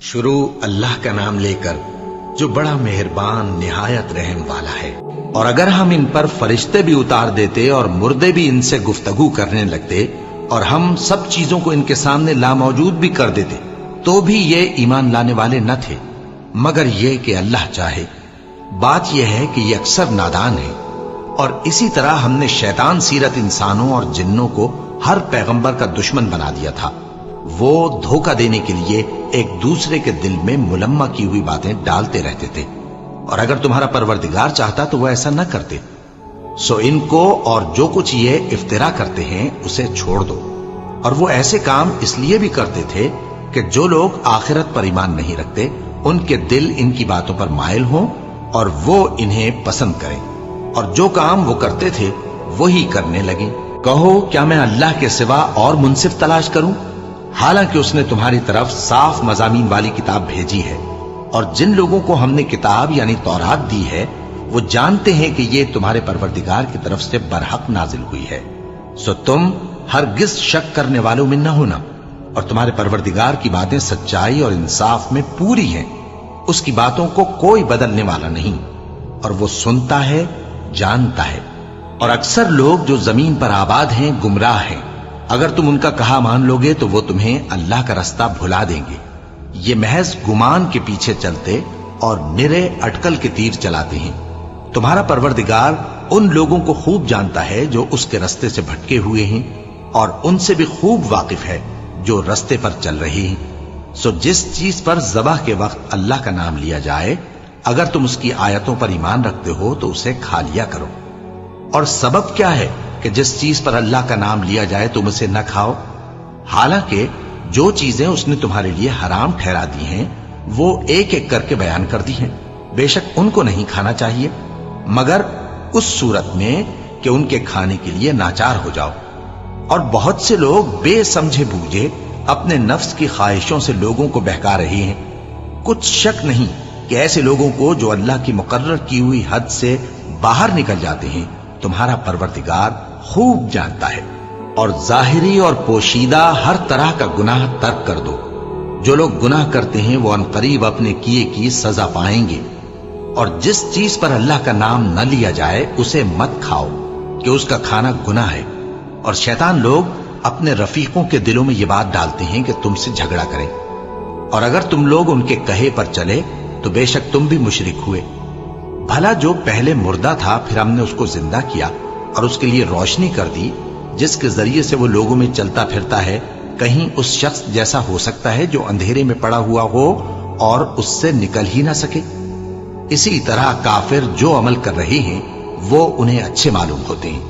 شروع اللہ کا نام لے کر جو بڑا مہربان نہایت رحم والا ہے۔ اور اگر ہم ان پر فرشتے بھی اتار دیتے اور مردے بھی ان سے گفتگو کرنے لگتے اور ہم سب چیزوں کو ان کے سامنے لاموجود بھی کر دیتے تو بھی یہ ایمان لانے والے نہ تھے، مگر یہ کہ اللہ چاہے۔ بات یہ ہے کہ یہ اکثر نادان ہے۔ اور اسی طرح ہم نے شیطان سیرت انسانوں اور جنوں کو ہر پیغمبر کا دشمن بنا دیا تھا۔ وہ دھوکہ دینے کے لیے ایک دوسرے کے دل میں ملمہ کی ہوئی باتیں ڈالتے رہتے تھے، اور اگر تمہارا پروردگار چاہتا تو وہ ایسا نہ کرتے۔ سو ان کو اور جو کچھ یہ افترا کرتے ہیں اسے چھوڑ دو۔ اور وہ ایسے کام اس لیے بھی کرتے تھے کہ جو لوگ آخرت پر ایمان نہیں رکھتے ان کے دل ان کی باتوں پر مائل ہوں اور وہ انہیں پسند کریں، اور جو کام وہ کرتے تھے وہی کرنے لگیں۔ کہو کیا میں اللہ کے سوا اور منصف تلاش کروں؟ حالانکہ اس نے تمہاری طرف صاف مضامین والی کتاب بھیجی ہے، اور جن لوگوں کو ہم نے کتاب یعنی تورات دی ہے وہ جانتے ہیں کہ یہ تمہارے پروردگار کی طرف سے برحق نازل ہوئی ہے۔ سو تم ہرگز شک کرنے والوں میں نہ ہونا، اور تمہارے پروردگار کی باتیں سچائی اور انصاف میں پوری ہیں، اس کی باتوں کو کوئی بدلنے والا نہیں، اور وہ سنتا ہے، جانتا ہے۔ اور اکثر لوگ جو زمین پر آباد ہیں گمراہ ہیں، اگر تم ان کا کہا مان لوگے تو وہ تمہیں اللہ کا رستہ بھلا دیں گے۔ یہ محض گمان کے پیچھے چلتے اور نرے اٹکل کے تیر چلاتے ہیں۔ تمہارا پروردگار ان لوگوں کو خوب جانتا ہے جو اس کے رستے سے بھٹکے ہوئے ہیں، اور ان سے بھی خوب واقف ہے جو رستے پر چل رہی ہیں۔ سو جس چیز پر ذبح کے وقت اللہ کا نام لیا جائے، اگر تم اس کی آیتوں پر ایمان رکھتے ہو تو اسے کھا لیا کرو۔ اور سبب کیا ہے کہ جس چیز پر اللہ کا نام لیا جائے تم اسے نہ کھاؤ؟ حالانکہ جو چیزیں اس نے تمہارے لیے حرام ٹھہرا دی ہیں وہ ایک ایک کر کے بیان کر دی ہیں۔ بے شک ان کو نہیں کھانا چاہیے، مگر اس صورت میں کہ ان کے کھانے کے لیے ناچار ہو جاؤ۔ اور بہت سے لوگ بے سمجھے بوجھے اپنے نفس کی خواہشوں سے لوگوں کو بہکا رہے ہیں۔ کچھ شک نہیں کہ ایسے لوگوں کو جو اللہ کی مقرر کی ہوئی حد سے باہر نکل جاتے ہیں تمہارا پروردگار خوب جانتا ہے۔ اور ظاہری اور پوشیدہ ہر طرح کا گناہ ترک کر دو۔ جو لوگ گناہ کرتے ہیں وہ عنقریب اپنے کیے کی سزا پائیں گے۔ اور جس چیز پر اللہ کا نام نہ لیا جائے اسے مت کھاؤ کہ اس کا کھانا گناہ ہے۔ اور شیطان لوگ اپنے رفیقوں کے دلوں میں یہ بات ڈالتے ہیں کہ تم سے جھگڑا کریں، اور اگر تم لوگ ان کے کہے پر چلے تو بے شک تم بھی مشرک ہوئے۔ بھلا جو پہلے مردہ تھا پھر ہم نے اس کو زندہ کیا اور اس کے لیے روشنی کر دی جس کے ذریعے سے وہ لوگوں میں چلتا پھرتا ہے، کہیں اس شخص جیسا ہو سکتا ہے جو اندھیرے میں پڑا ہوا ہو اور اس سے نکل ہی نہ سکے؟ اسی طرح کافر جو عمل کر رہے ہیں وہ انہیں اچھے معلوم ہوتے ہیں۔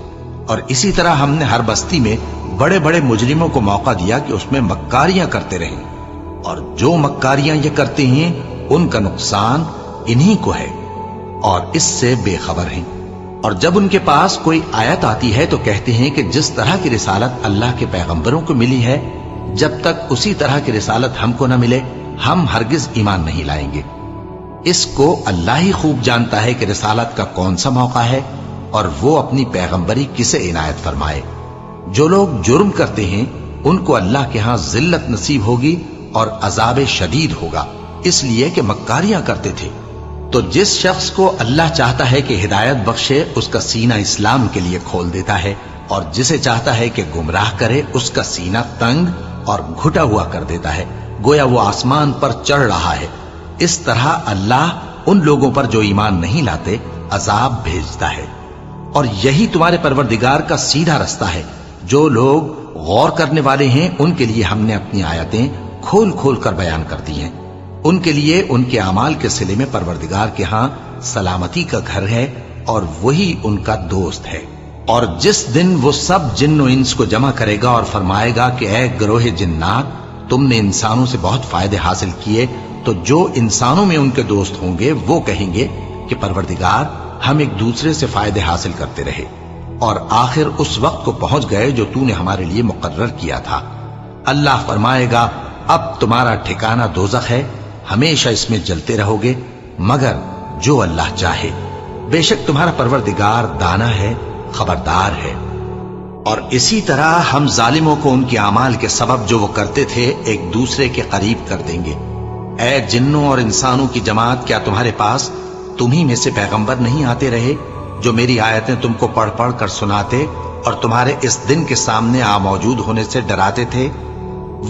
اور اسی طرح ہم نے ہر بستی میں بڑے بڑے مجرموں کو موقع دیا کہ اس میں مکاریاں کرتے رہیں، اور جو مکاریاں یہ کرتے ہیں ان کا نقصان انہی کو ہے، اور اس سے بے خبر ہیں۔ اور جب ان کے پاس کوئی آیت آتی ہے تو کہتے ہیں کہ جس طرح کی رسالت اللہ کے پیغمبروں کو ملی ہے جب تک اسی طرح کی رسالت ہم کو نہ ملے ہم ہرگز ایمان نہیں لائیں گے۔ اس کو اللہ ہی خوب جانتا ہے کہ رسالت کا کون سا موقع ہے اور وہ اپنی پیغمبری کسے عنایت فرمائے۔ جو لوگ جرم کرتے ہیں ان کو اللہ کے ہاں ذلت نصیب ہوگی اور عذاب شدید ہوگا، اس لیے کہ مکاریاں کرتے تھے۔ تو جس شخص کو اللہ چاہتا ہے کہ ہدایت بخشے اس کا سینہ اسلام کے لیے کھول دیتا ہے، اور جسے چاہتا ہے کہ گمراہ کرے اس کا سینہ تنگ اور گھٹا ہوا کر دیتا ہے، گویا وہ آسمان پر چڑھ رہا ہے۔ اس طرح اللہ ان لوگوں پر جو ایمان نہیں لاتے عذاب بھیجتا ہے۔ اور یہی تمہارے پروردگار کا سیدھا رستہ ہے۔ جو لوگ غور کرنے والے ہیں ان کے لیے ہم نے اپنی آیتیں کھول کھول کر بیان کر دی ہیں۔ ان کے لیے ان کے اعمال کے صلے میں پروردگار کے ہاں سلامتی کا گھر ہے اور وہی ان کا دوست ہے۔ اور جس دن وہ سب جن و انس کو جمع کرے گا اور فرمائے گا کہ اے گروہ جنات، تم نے انسانوں سے بہت فائدے حاصل کیے، تو جو انسانوں میں ان کے دوست ہوں گے وہ کہیں گے کہ پروردگار ہم ایک دوسرے سے فائدے حاصل کرتے رہے، اور آخر اس وقت کو پہنچ گئے جو تو نے ہمارے لیے مقرر کیا تھا۔ اللہ فرمائے گا اب تمہارا ٹھکانہ دوزخ ہے، ہمیشہ اس میں جلتے رہو گے مگر جو اللہ چاہے۔ بے شک تمہارا پروردگار دانا ہے، خبردار ہے۔ اور اسی طرح ہم ظالموں کو ان کے اعمال کے سبب جو وہ کرتے تھے ایک دوسرے کے قریب کر دیں گے۔ اے جنوں اور انسانوں کی جماعت، کیا تمہارے پاس تمہیں میں سے پیغمبر نہیں آتے رہے جو میری آیتیں تم کو پڑھ پڑھ کر سناتے اور تمہارے اس دن کے سامنے آ موجود ہونے سے ڈراتے تھے؟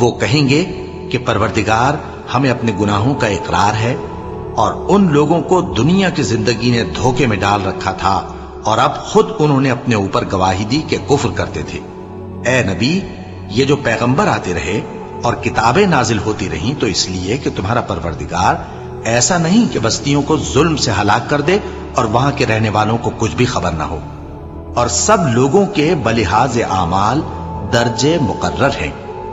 وہ کہیں گے کہ پروردگار، ہمیں اپنے گناہوں کا اقرار ہے، اور ان لوگوں کو دنیا کی زندگی نے دھوکے میں ڈال رکھا تھا اور اب خود انہوں نے اپنے اوپر گواہی دی کہ کفر کرتے تھے۔ اے نبی، یہ جو پیغمبر آتے رہے اور کتابیں نازل ہوتی رہیں تو اس لیے کہ تمہارا پروردگار ایسا نہیں کہ بستیوں کو ظلم سے ہلاک کر دے اور وہاں کے رہنے والوں کو کچھ بھی خبر نہ ہو، اور سب لوگوں کے بلحاظ اعمال درجے مقرر ہیں،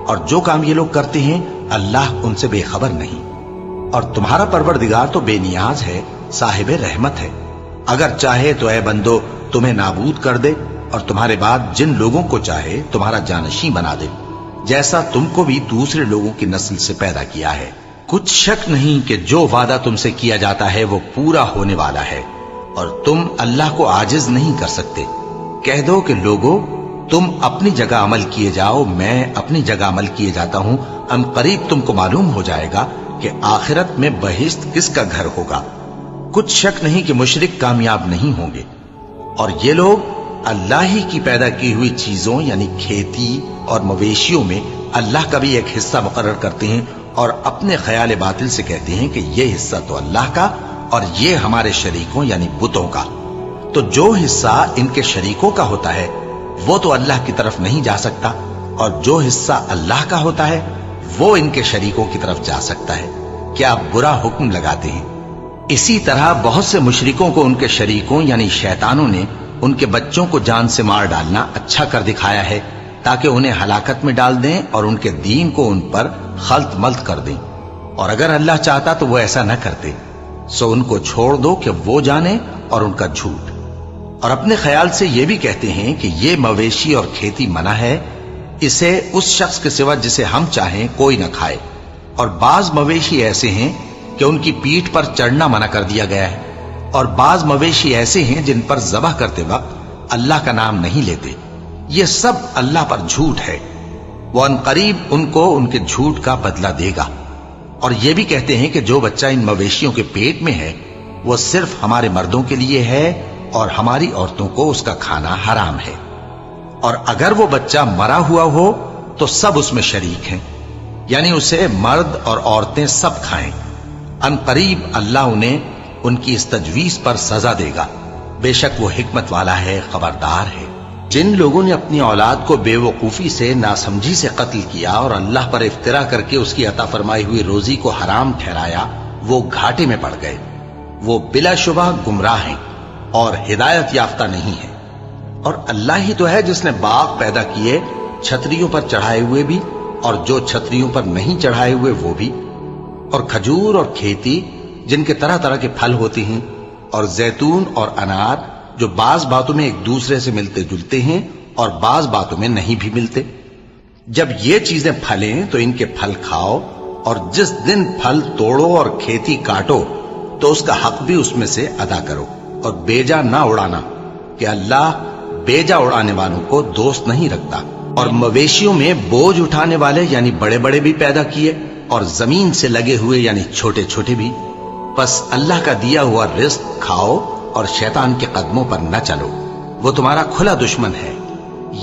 اور جو کام یہ لوگ کرتے ہیں اللہ ان سے بے خبر نہیں۔ اور تمہارا پروردگار تو بے نیاز ہے، صاحب رحمت ہے، اگر چاہے تو اے بندو تمہیں نابود کر دے اور تمہارے بعد جن لوگوں کو چاہے تمہارا جانشین بنا دے، جیسا تم کو بھی دوسرے لوگوں کی نسل سے پیدا کیا ہے۔ کچھ شک نہیں کہ جو وعدہ تم سے کیا جاتا ہے وہ پورا ہونے والا ہے، اور تم اللہ کو عاجز نہیں کر سکتے۔ کہہ دو کہ لوگو، تم اپنی جگہ عمل کیے جاؤ، میں اپنی جگہ عمل کیے جاتا ہوں، ان قریب تم کو معلوم ہو جائے گا کہ آخرت میں بہشت کس کا گھر ہوگا۔ کچھ شک نہیں کہ مشرک کامیاب نہیں ہوں گے، اور یہ لوگ اللہ ہی کی پیدا کی ہوئی چیزوں یعنی کھیتی اور مویشیوں میں اللہ کا بھی ایک حصہ مقرر کرتے ہیں، اور اپنے خیال باطل سے کہتے ہیں کہ یہ حصہ تو اللہ کا اور یہ ہمارے شریکوں یعنی بتوں کا۔ تو جو حصہ ان کے شریکوں کا ہوتا ہے وہ تو اللہ کی طرف نہیں جا سکتا، اور جو حصہ اللہ کا ہوتا ہے وہ ان کے شریکوں کی طرف جا سکتا ہے۔ کیا برا حکم لگاتے ہیں؟ اسی طرح بہت سے مشرکوں کو ان کے شریکوں یعنی شیطانوں نے ان کے بچوں کو جان سے مار ڈالنا اچھا کر دکھایا ہے، تاکہ انہیں ہلاکت میں ڈال دیں اور ان کے دین کو ان پر خلط ملط کر دیں، اور اگر اللہ چاہتا تو وہ ایسا نہ کرتے۔ سو ان کو چھوڑ دو کہ وہ جانے اور ان کا جھوٹ، اور اپنے خیال سے یہ بھی کہتے ہیں کہ یہ مویشی اور کھیتی منع ہے، اسے اس شخص کے سوا جسے ہم چاہیں کوئی نہ کھائے، اور بعض مویشی ایسے ہیں کہ ان کی پیٹھ پر چڑھنا منع کر دیا گیا ہے، اور بعض مویشی ایسے ہیں جن پر ذبح کرتے وقت اللہ کا نام نہیں لیتے۔ یہ سب اللہ پر جھوٹ ہے، وہ ان قریب ان کو ان کے جھوٹ کا بدلہ دے گا۔ اور یہ بھی کہتے ہیں کہ جو بچہ ان مویشیوں کے پیٹ میں ہے وہ صرف ہمارے مردوں کے لیے ہے اور ہماری عورتوں کو اس کا کھانا حرام ہے، اور اگر وہ بچہ مرا ہوا ہو تو سب اس میں شریک ہیں، یعنی اسے مرد اور عورتیں سب کھائیں۔ ان قریب اللہ انہیں ان کی اس تجویز پر سزا دے گا، بے شک وہ حکمت والا ہے، خبردار ہے۔ جن لوگوں نے اپنی اولاد کو بے وقوفی سے، ناسمجھی سے قتل کیا اور اللہ پر افترا کر کے اس کی عطا فرمائی ہوئی روزی کو حرام ٹھہرایا، وہ گھاٹے میں پڑ گئے، وہ بلا شبہ گمراہ ہیں اور ہدایت یافتہ نہیں ہیں۔ اور اللہ ہی تو ہے جس نے باغ پیدا کیے، چھتریوں پر چڑھائے ہوئے بھی اور جو چھتریوں پر نہیں چڑھائے ہوئے وہ بھی، اور کھجور اور کھیتی جن کے طرح طرح کے پھل ہوتے ہیں، اور زیتون اور انار جو بعض باتوں میں ایک دوسرے سے ملتے جلتے ہیں اور بعض باتوں میں نہیں بھی ملتے۔ جب یہ چیزیں پھلیں تو ان کے پھل کھاؤ، اور جس دن پھل توڑو اور کھیتی کاٹو تو اس کا حق بھی اس میں سے ادا کرو، اور بیجا نہ اڑانا کہ اللہ بیجا اڑانے والوں کو دوست نہیں رکھتا۔ اور مویشیوں میں بوجھ اٹھانے والے یعنی بڑے بڑے بھی پیدا کیے، اور زمین سے لگے ہوئے یعنی چھوٹے چھوٹے بھی۔ بس اللہ کا دیا ہوا رزق کھاؤ اور شیطان کے قدموں پر نہ چلو، وہ تمہارا کھلا دشمن ہے۔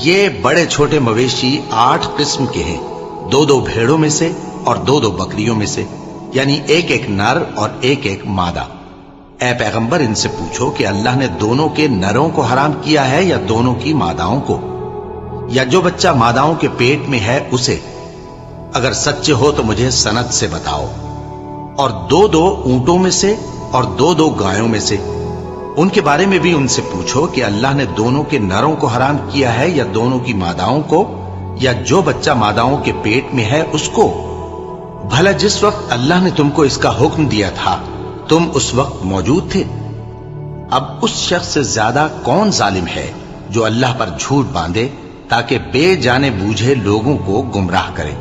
یہ بڑے چھوٹے مویشی 8 قسم کے ہیں، 2 بھیڑوں میں سے اور 2 بکریوں میں سے، یعنی ایک نر اور ایک مادہ۔ اے پیغمبر ان سے پوچھو کہ اللہ نے دونوں کے نروں کو حرام کیا ہے یا دونوں کی ماداؤں کو، یا جو بچہ ماداؤں کے پیٹ میں ہے اسے؟ اگر سچے ہو تو مجھے سند سے بتاؤ۔ اور 2 اونٹوں میں سے اور 2 گایوں میں سے، ان کے بارے میں بھی ان سے پوچھو کہ اللہ نے دونوں کے نروں کو حرام کیا ہے یا دونوں کی ماداؤں کو، یا جو بچہ ماداؤں کے پیٹ میں ہے اس کو؟ بھلا جس وقت اللہ نے تم کو اس کا حکم دیا تھا تم اس وقت موجود تھے؟ اب اس شخص سے زیادہ کون ظالم ہے جو اللہ پر جھوٹ باندھے تاکہ بے جانے بوجھے لوگوں کو گمراہ کرے؟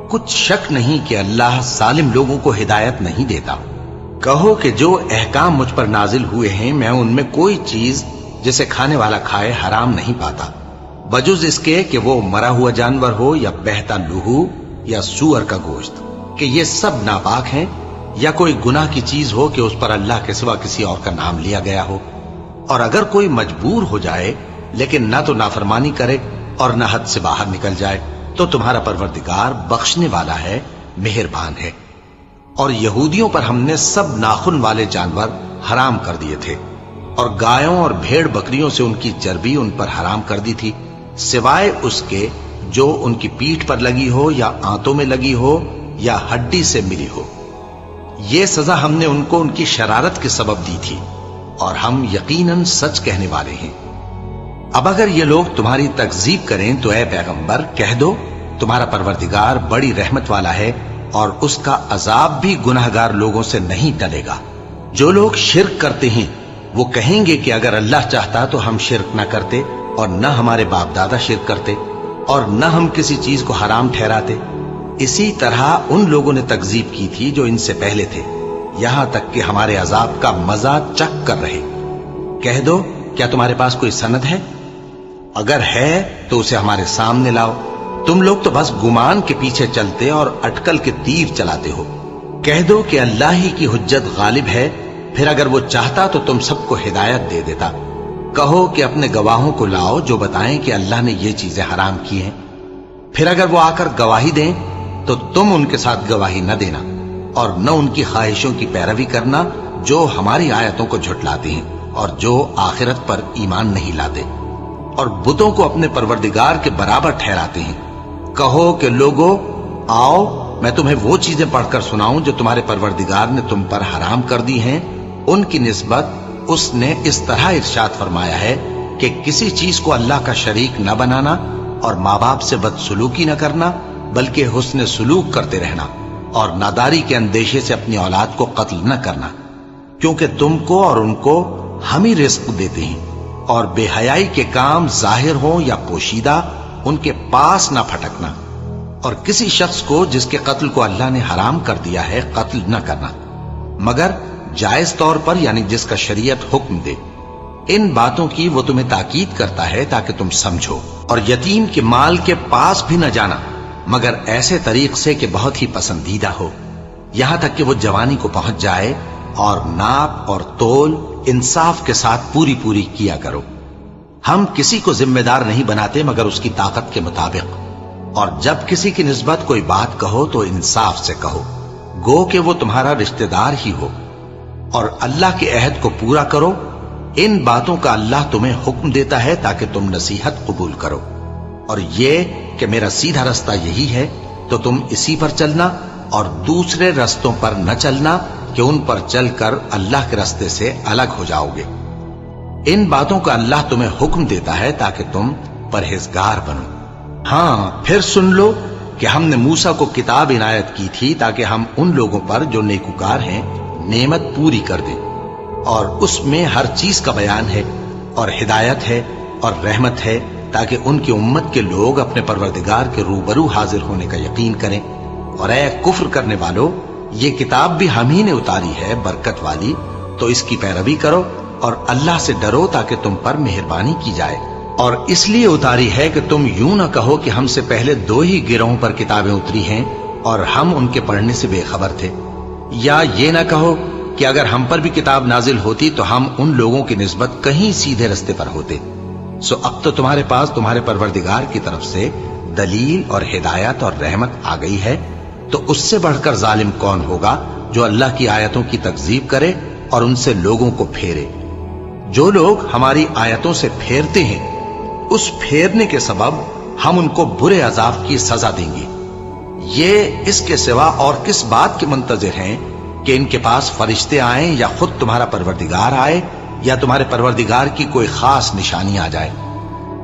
کچھ شک نہیں کہ اللہ ظالم لوگوں کو ہدایت نہیں دیتا۔ کہو کہ جو احکام مجھ پر نازل ہوئے ہیں میں ان میں کوئی چیز جسے کھانے والا کھائے حرام نہیں پاتا، بجز اس کے کہ وہ مرا ہوا جانور ہو یا بہتا لہو یا سور کا گوشت۔ کہ یہ سب ناپاک ہیں یا کوئی گناہ کی چیز ہو کہ اس پر اللہ کے سوا کسی اور کا نام لیا گیا ہو. اور اگر کوئی مجبور ہو جائے لیکن نہ تو نافرمانی کرے اور نہ حد سے باہر نکل جائے تو تمہارا پروردگار بخشنے والا ہے، مہربان ہے. اور یہودیوں پر ہم نے سب ناخن والے جانور حرام کر دیے تھے، اور گایوں اور بھیڑ بکریوں سے ان کی چربی ان پر حرام کر دی تھی، سوائے اس کے جو ان کی پیٹھ پر لگی ہو یا آنتوں میں لگی ہو یا ہڈی سے ملی ہو. یہ سزا ہم نے ان کو ان کی شرارت کے سبب دی تھی، اور ہم یقیناً سچ کہنے والے ہیں. اب اگر یہ لوگ تمہاری تکذیب کریں تو اے پیغمبر کہہ دو تمہارا پروردگار بڑی رحمت والا ہے، اور اس کا عذاب بھی گناہگار لوگوں سے نہیں ٹلے گا. جو لوگ شرک کرتے ہیں وہ کہیں گے کہ اگر اللہ چاہتا تو ہم شرک نہ کرتے، اور نہ ہمارے باپ دادا شرک کرتے، اور نہ ہم کسی چیز کو حرام ٹھہراتے. اسی طرح ان لوگوں نے تکذیب کی تھی جو ان سے پہلے تھے، یہاں تک کہ ہمارے عذاب کا مزہ چکھ کر رہے. کہہ دو کیا تمہارے پاس کوئی سند ہے؟ اگر ہے تو اسے ہمارے سامنے لاؤ. تم لوگ تو بس گمان کے پیچھے چلتے اور اٹکل کے تیر چلاتے ہو. کہہ دو کہ اللہ ہی کی حجت غالب ہے، پھر اگر وہ چاہتا تو تم سب کو ہدایت دے دیتا. کہو کہ اپنے گواہوں کو لاؤ جو بتائیں کہ اللہ نے یہ چیزیں حرام کی ہیں. پھر اگر وہ آ کر گواہی دیں تو تم ان کے ساتھ گواہی نہ دینا، اور نہ ان کی خواہشوں کی پیروی کرنا جو ہماری آیتوں کو جھٹلاتے ہیں اور جو آخرت پر ایمان نہیں لاتے، اور بتوں کو اپنے پروردگار کے برابر ٹھہراتے ہیں. کہو کہ لوگو آؤ میں تمہیں وہ چیزیں پڑھ کر سناؤں جو تمہارے پروردگار نے تم پر حرام کر دی ہیں. ان کی نسبت اس نے اس طرح ارشاد فرمایا ہے کہ کسی چیز کو اللہ کا شریک نہ بنانا، اور ماں باپ سے بدسلوکی نہ کرنا بلکہ حسن سلوک کرتے رہنا، اور ناداری کے اندیشے سے اپنی اولاد کو قتل نہ کرنا، کیونکہ تم کو اور ان کو ہم ہی رزق دیتے ہیں. اور بے حیائی کے کام ظاہر ہوں یا پوشیدہ ان کے پاس نہ پھٹکنا، اور کسی شخص کو جس کے قتل کو اللہ نے حرام کر دیا ہے قتل نہ کرنا مگر جائز طور پر، یعنی جس کا شریعت حکم دے. ان باتوں کی وہ تمہیں تاکید کرتا ہے تاکہ تم سمجھو. اور یتیم کے مال کے پاس بھی نہ جانا مگر ایسے طریق سے کہ بہت ہی پسندیدہ ہو، یہاں تک کہ وہ جوانی کو پہنچ جائے. اور ناپ اور تول انصاف کے ساتھ پوری پوری کیا کرو. ہم کسی کو ذمہ دار نہیں بناتے مگر اس کی طاقت کے مطابق. اور جب کسی کی نسبت کوئی بات کہو تو انصاف سے کہو، گو کہ وہ تمہارا رشتہ دار ہی ہو. اور اللہ کے عہد کو پورا کرو. ان باتوں کا اللہ تمہیں حکم دیتا ہے تاکہ تم نصیحت قبول کرو. اور یہ کہ میرا سیدھا رستہ یہی ہے تو تم اسی پر چلنا، اور دوسرے رستوں پر نہ چلنا کہ ان پر چل کر اللہ کے رستے سے الگ ہو جاؤ گے. ان باتوں کا اللہ تمہیں حکم دیتا ہے تاکہ تم پرہیزگار بنو. ہاں پھر سن لو کہ ہم نے موسیٰ کو کتاب عنایت کی تھی تاکہ ہم ان لوگوں پر جو نیکوکار ہیں نعمت پوری کر دیں، اور اس میں ہر چیز کا بیان ہے اور ہدایت ہے اور رحمت ہے، تاکہ ان کی امت کے لوگ اپنے پروردگار کے روبرو حاضر ہونے کا یقین کریں. اور اے کفر کرنے والو، یہ کتاب بھی ہم ہی نے اتاری ہے برکت والی، تو اس کی پیروی کرو اور اللہ سے ڈرو تاکہ تم پر مہربانی کی جائے. اور اس لیے اتاری ہے کہ تم یوں نہ کہو کہ ہم سے پہلے 2 ہی گروہوں پر کتابیں اتری ہیں اور ہم ان کے پڑھنے سے بے خبر تھے، یا یہ نہ کہو کہ اگر ہم پر بھی کتاب نازل ہوتی تو ہم ان لوگوں کی نسبت کہیں سیدھے رستے پر ہوتے. سو اب تو تمہارے پاس تمہارے پروردگار کی طرف سے دلیل اور ہدایت اور رحمت آ گئی ہے، تو اس سے بڑھ کر ظالم کون ہوگا جو اللہ کی آیتوں کی تکذیب کرے اور ان سے لوگوں کو پھیرے. جو لوگ ہماری آیتوں سے پھیرتے ہیں اس پھیرنے کے سبب ہم ان کو برے عذاب کی سزا دیں گے. یہ اس کے سوا اور کس بات کے منتظر ہیں کہ ان کے پاس فرشتے آئیں یا خود تمہارا پروردگار آئے یا تمہارے پروردگار کی کوئی خاص نشانی آ جائے.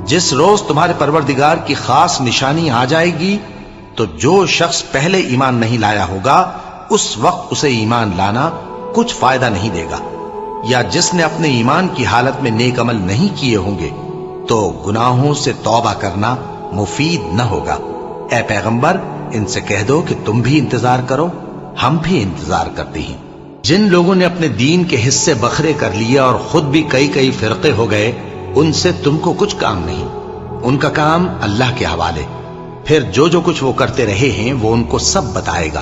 جس روز تمہارے پروردگار کی خاص نشانی آ جائے گی تو جو شخص پہلے ایمان نہیں لایا ہوگا اس وقت اسے ایمان لانا کچھ فائدہ نہیں دے گا، یا جس نے اپنے ایمان کی حالت میں نیک عمل نہیں کیے ہوں گے تو گناہوں سے توبہ کرنا مفید نہ ہوگا. اے پیغمبر ان سے کہہ دو کہ تم بھی انتظار کرو، ہم بھی انتظار کرتے ہیں. جن لوگوں نے اپنے دین کے حصے بکھرے کر لیے اور خود بھی کئی فرقے ہو گئے، ان سے تم کو کچھ کام نہیں، ان کا کام اللہ کے حوالے. پھر جو کچھ وہ کرتے رہے ہیں وہ ان کو سب بتائے گا.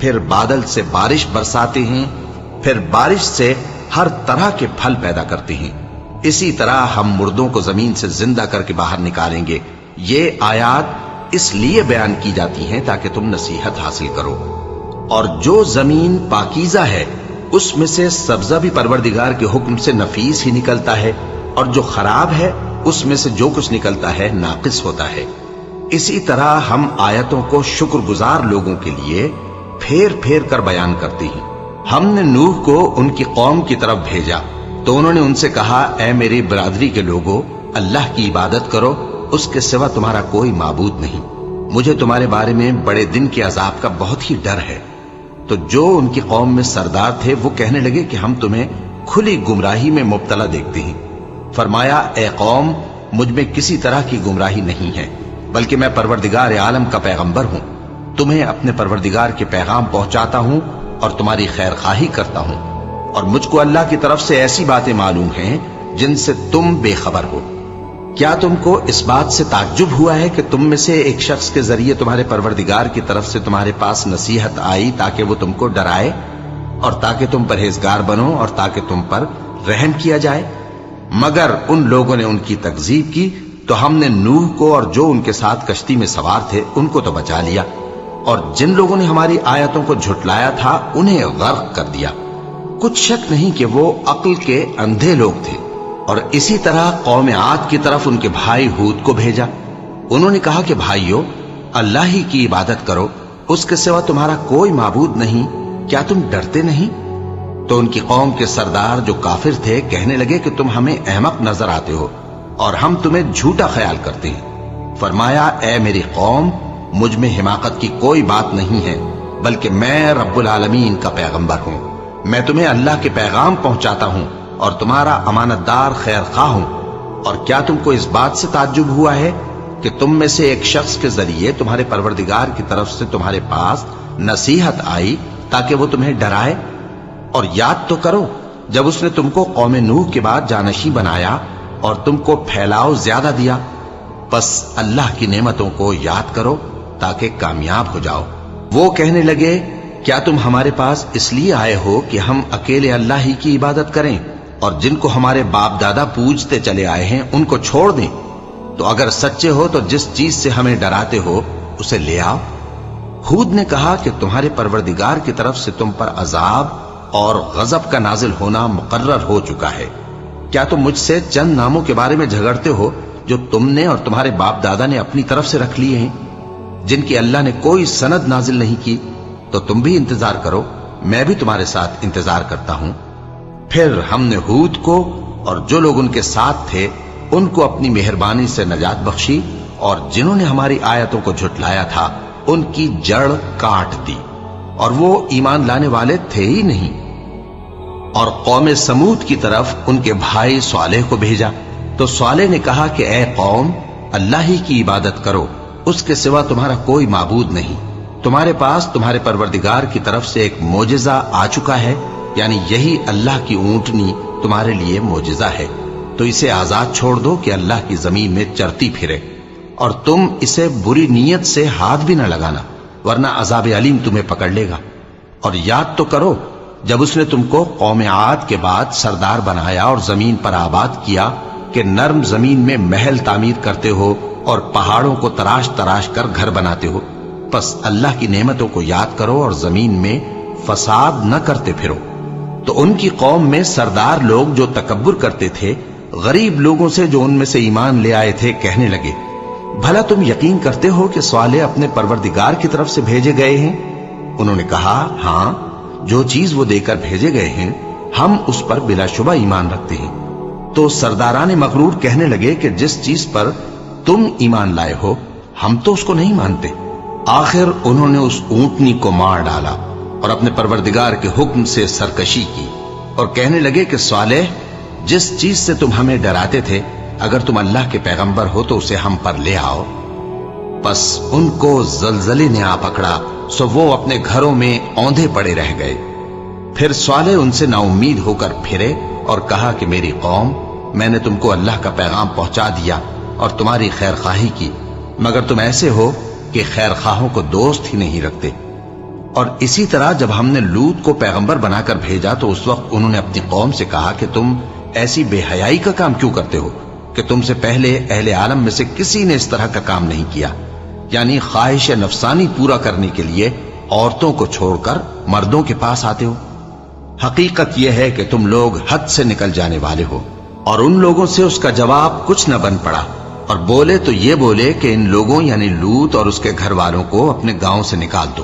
پھر بادل سے بارش برساتے ہیں، پھر بارش سے ہر طرح کے پھل پیدا کرتے ہیں، اسی طرح ہم مردوں کو زمین سے زندہ کر کے باہر نکالیں گے۔ یہ آیات اس لیے بیان کی جاتی ہیں تاکہ تم نصیحت حاصل کرو۔ اور جو زمین پاکیزہ ہے اس میں سے سبزہ بھی پروردگار کے حکم سے نفیس ہی نکلتا ہے، اور جو خراب ہے اس میں سے جو کچھ نکلتا ہے ناقص ہوتا ہے۔ اسی طرح ہم آیتوں کو شکر گزار لوگوں کے لیے پھیر پھیر کر بیان کرتے ہیں۔ ہم نے نوح کو ان کی قوم کی طرف بھیجا تو انہوں نے ان سے کہا، اے میری برادری کے لوگوں، اللہ کی عبادت کرو، اس کے سوا تمہارا کوئی معبود نہیں۔ مجھے تمہارے بارے میں بڑے دن کے عذاب کا بہت ہی ڈر ہے۔ تو جو ان کی قوم میں سردار تھے وہ کہنے لگے کہ ہم تمہیں کھلی گمراہی میں مبتلا دیکھتے ہیں۔ فرمایا، اے قوم، مجھ میں کسی طرح کی گمراہی نہیں ہے، بلکہ میں پروردگار عالم کا پیغمبر ہوں، تمہیں اپنے پروردگار کے پیغام پہنچاتا ہوں اور تمہاری خیر خواہی کرتا ہوں، اور مجھ کو اللہ کی طرف سے ایسی باتیں معلوم ہیں جن سے تم بے خبر ہو۔ کیا تم کو اس بات سے تعجب ہوا ہے کہ تم میں سے ایک شخص کے ذریعے تمہارے پروردگار کی طرف سے تمہارے پاس نصیحت آئی تاکہ وہ تم کو ڈرائے اور تاکہ تم پرہیزگار بنو اور تاکہ تم پر رحم کیا جائے؟ مگر ان لوگوں نے ان کی تکذیب کی تو ہم نے نوح کو اور جو ان کے ساتھ کشتی میں سوار تھے ان کو تو بچا لیا، اور جن لوگوں نے ہماری آیتوں کو جھٹلایا تھا انہیں غرق کر دیا۔ کچھ شک نہیں کہ وہ عقل کے اندھے لوگ تھے۔ اور اسی طرح قوم عاد کی طرف ان کے بھائی ہود کو بھیجا۔ انہوں نے کہا کہ بھائیو، اللہ ہی کی عبادت کرو، اس کے سوا تمہارا کوئی معبود نہیں، کیا تم ڈرتے نہیں؟ تو ان کی قوم کے سردار جو کافر تھے کہنے لگے کہ تم ہمیں احمق نظر آتے ہو اور ہم تمہیں جھوٹا خیال کرتے ہیں۔ فرمایا، اے میری قوم، مجھ میں حماقت کی کوئی بات نہیں ہے، بلکہ میں رب العالمین کا پیغمبر ہوں۔ میں تمہیں اللہ کے پیغام پہنچاتا ہوں اور تمہارا امانت دار خیر خواہ ہوں۔ اور کیا تم کو اس بات سے تعجب ہوا ہے کہ تم میں سے ایک شخص کے ذریعے تمہارے پروردگار کی طرف سے تمہارے پاس نصیحت آئی تاکہ وہ تمہیں ڈرائے؟ اور یاد تو کرو جب اس نے تم کو قوم نوح کے بعد جانشین بنایا اور تم کو پھیلاؤ زیادہ دیا، بس اللہ کی نعمتوں کو یاد کرو تاکہ کامیاب ہو جاؤ۔ وہ کہنے لگے، کیا تم ہمارے پاس اس لیے آئے ہو کہ ہم اکیلے اللہ ہی کی عبادت کریں اور جن کو ہمارے باپ دادا پوجتے چلے آئے ہیں ان کو چھوڑ دیں؟ تو اگر سچے ہو تو جس چیز سے ہمیں ڈراتے ہو اسے لے آؤ۔ ہود نے کہا کہ تمہارے پروردگار کی طرف سے تم پر عذاب اور غضب کا نازل ہونا مقرر ہو چکا ہے۔ کیا تم مجھ سے چند ناموں کے بارے میں جھگڑتے ہو جو تم نے اور تمہارے باپ دادا نے اپنی طرف سے رکھ لیے ہیں، جن کی اللہ نے کوئی سند نازل نہیں کی؟ تو تم بھی انتظار کرو، میں بھی تمہارے ساتھ انتظار کرتا ہوں۔ پھر ہم نے ہود کو اور جو لوگ ان کے ساتھ تھے ان کو اپنی مہربانی سے نجات بخشی، اور جنہوں نے ہماری آیتوں کو جھٹلایا تھا ان کی جڑ کاٹ دی، اور وہ ایمان لانے والے تھے ہی نہیں۔ اور قوم سمود کی طرف ان کے بھائی صالح کو بھیجا تو صالح نے کہا کہ اے قوم، اللہ ہی کی عبادت کرو، اس کے سوا تمہارا کوئی معبود نہیں۔ تمہارے پاس تمہارے پروردگار کی طرف سے ایک معجزہ آ چکا ہے، یعنی یہی اللہ کی اونٹنی تمہارے لیے معجزہ ہے، تو اسے آزاد چھوڑ دو کہ اللہ کی زمین میں چرتی پھرے، اور تم اسے بری نیت سے ہاتھ بھی نہ لگانا، ورنہ عذاب علیم تمہیں پکڑ لے گا۔ اور یاد تو کرو جب اس نے تم کو قوم عاد کے بعد سردار بنایا اور زمین پر آباد کیا کہ نرم زمین میں محل تعمیر کرتے ہو اور پہاڑوں کو تراش تراش کر گھر بناتے ہو، پس اللہ کی نعمتوں کو یاد کرو اور زمین میں فساد نہ کرتے پھرو۔ تو ان کی قوم میں سردار لوگ جو تکبر کرتے تھے غریب لوگوں سے جو ان میں سے ایمان لے آئے تھے کہنے لگے، بھلا تم یقین کرتے ہو کہ صالح اپنے پروردگار کی طرف سے بھیجے گئے ہیں؟ انہوں نے کہا، ہاں، جو چیز وہ دے کر بھیجے گئے ہیں ہم اس پر بلا شبہ ایمان رکھتے ہیں۔ تو سرداران مغرور کہنے لگے کہ جس چیز پر تم ایمان لائے ہو ہم تو اس کو نہیں مانتے۔ آخر انہوں نے اس اونٹنی کو مار ڈالا اور اپنے پروردگار کے حکم سے سرکشی کی، اور کہنے لگے کہ صالح، جس چیز سے تم ہمیں ڈراتے تھے اگر تم اللہ کے پیغمبر ہو تو اسے ہم پر لے آؤ۔ پس ان کو زلزلے نے آ پکڑا، سو وہ اپنے گھروں میں اوندھے پڑے رہ گئے۔ پھر صالح ان سے نا امید ہو کر پھرے اور کہا کہ میری قوم، میں نے تم کو اللہ کا پیغام پہنچا دیا اور تمہاری خیر خواہی کی، مگر تم ایسے ہو کہ خیر خواہوں کو دوست ہی نہیں رکھتے۔ اور اسی طرح جب ہم نے لوط کو پیغمبر بنا کر بھیجا تو اس وقت انہوں نے اپنی قوم سے کہا کہ تم ایسی بے حیائی کا کام کیوں کرتے ہو کہ تم سے پہلے اہل عالم میں سے کسی نے اس طرح کا کام نہیں کیا، یعنی خواہش نفسانی پورا کرنے کے لیے عورتوں کو چھوڑ کر مردوں کے پاس آتے ہو۔ حقیقت یہ ہے کہ تم لوگ حد سے نکل جانے والے ہو۔ اور ان لوگوں سے اس کا جواب کچھ نہ بن پڑا، اور بولے تو یہ بولے کہ ان لوگوں یعنی لوط اور اس کے گھر والوں کو اپنے گاؤں سے نکال دو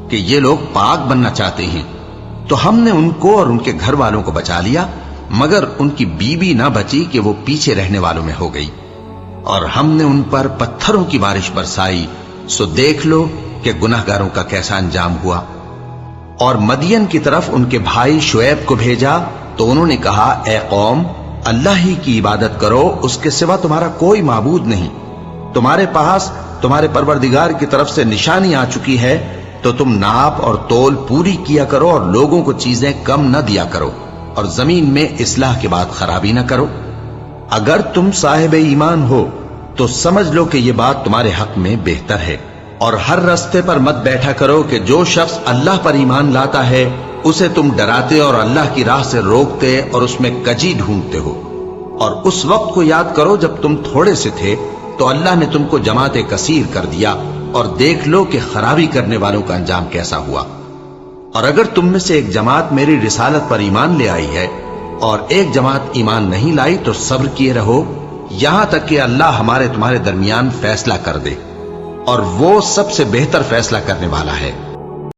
کہ یہ لوگ پاک بننا چاہتے ہیں۔ تو ہم نے ان کو اور ان کے گھر والوں کو بچا لیا، مگر ان کی بیوی نہ بچی کہ وہ پیچھے رہنے والوں میں ہو گئی، اور ہم نے ان پر پتھروں کی بارش برسائی، سو دیکھ لو کہ گناہگاروں کا کیسا انجام ہوا۔ اور مدین کی طرف ان کے بھائی شعیب کو بھیجا تو انہوں نے کہا، اے قوم، اللہ ہی کی عبادت کرو، اس کے سوا تمہارا کوئی معبود نہیں۔ تمہارے پاس تمہارے پروردگار کی طرف سے نشانی آ چکی ہے، تو تم ناپ اور تول پوری کیا کرو اور لوگوں کو چیزیں کم نہ دیا کرو، اور زمین میں اصلاح کے بعد خرابی نہ کرو۔ اگر تم صاحب ایمان ہو تو سمجھ لو کہ یہ بات تمہارے حق میں بہتر ہے، اور ہر رستے پر مت بیٹھا کرو کہ جو شخص اللہ پر ایمان لاتا ہے اسے تم ڈراتے اور اللہ کی راہ سے روکتے اور اس میں کجی ڈھونڈتے ہو۔ اور اس وقت کو یاد کرو جب تم تھوڑے سے تھے تو اللہ نے تم کو جماعت کثیر کر دیا، اور دیکھ لو کہ خرابی کرنے والوں کا انجام کیسا ہوا۔ اور اگر تم میں سے ایک جماعت میری رسالت پر ایمان لے آئی ہے اور ایک جماعت ایمان نہیں لائی تو صبر کیے رہو یہاں تک کہ اللہ ہمارے تمہارے درمیان فیصلہ کر دے، اور وہ سب سے بہتر فیصلہ کرنے والا ہے۔